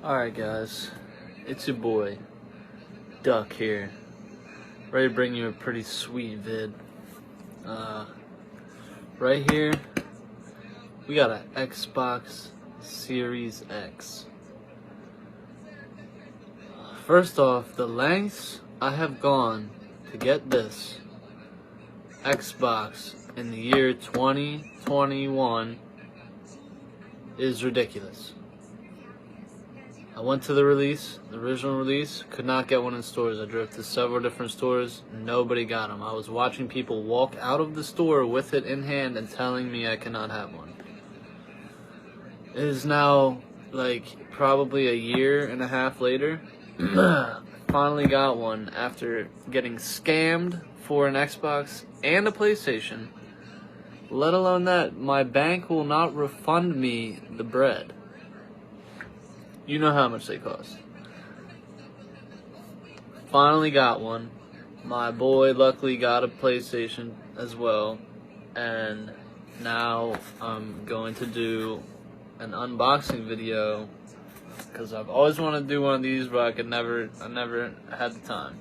Alright guys, it's your boy, Duck here, ready to bring you a pretty sweet vid. Right here, we got an Xbox Series X. First off, the lengths I have gone to get this Xbox in the year 2021 is ridiculous. I went to the original release, could not get one in stores. I drove to several different stores, nobody got them. I was watching people walk out of the store with it in hand and telling me I cannot have one. It is now like probably a year and a half later. Finally got one after getting scammed for an Xbox and a PlayStation. Let alone that, my bank will not refund me the bread. You know how much they cost. Finally got one. My boy luckily got a PlayStation as well. And now I'm going to do an unboxing video because I've always wanted to do one of these, but I never had the time.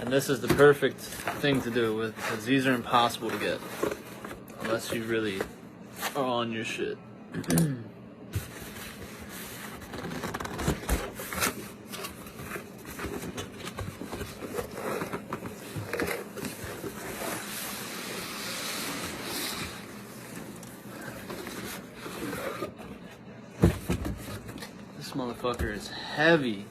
And this is the perfect thing to do with, because these are impossible to get unless you really are on your shit. This motherfucker is heavy.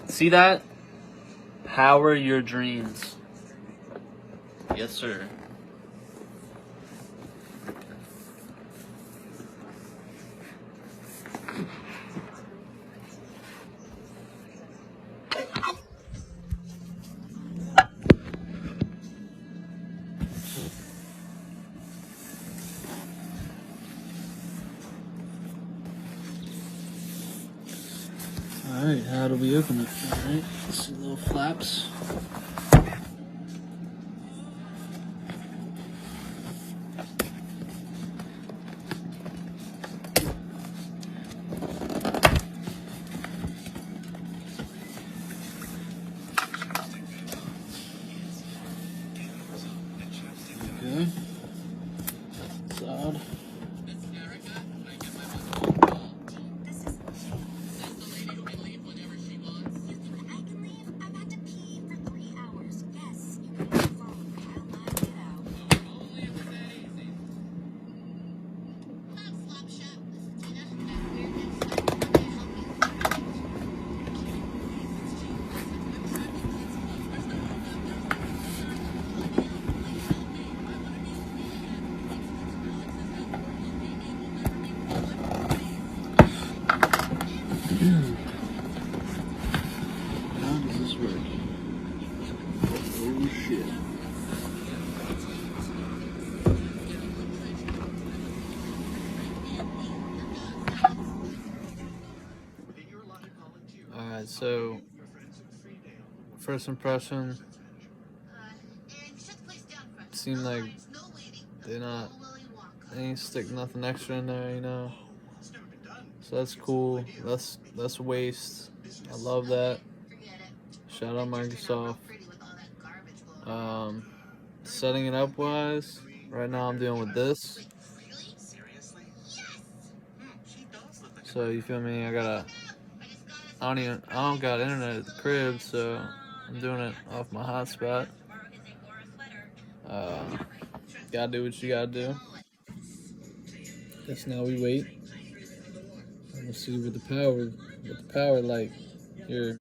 See that? Power your dreams. Yes, sir. Alright, how do we open it? Alright, see the little flaps. Okay. Side. How does this work? Oh shit. Alright, so first impression, seemed like they ain't stick nothing extra in there, you know. So that's cool. That's waste. I love that. Shout out Microsoft. Setting it up wise, right now I'm dealing with this. So you feel me? I don't got internet at the crib, so I'm doing it off my hotspot. Gotta do what you gotta do. Guess now we wait. And we'll see what the power like here.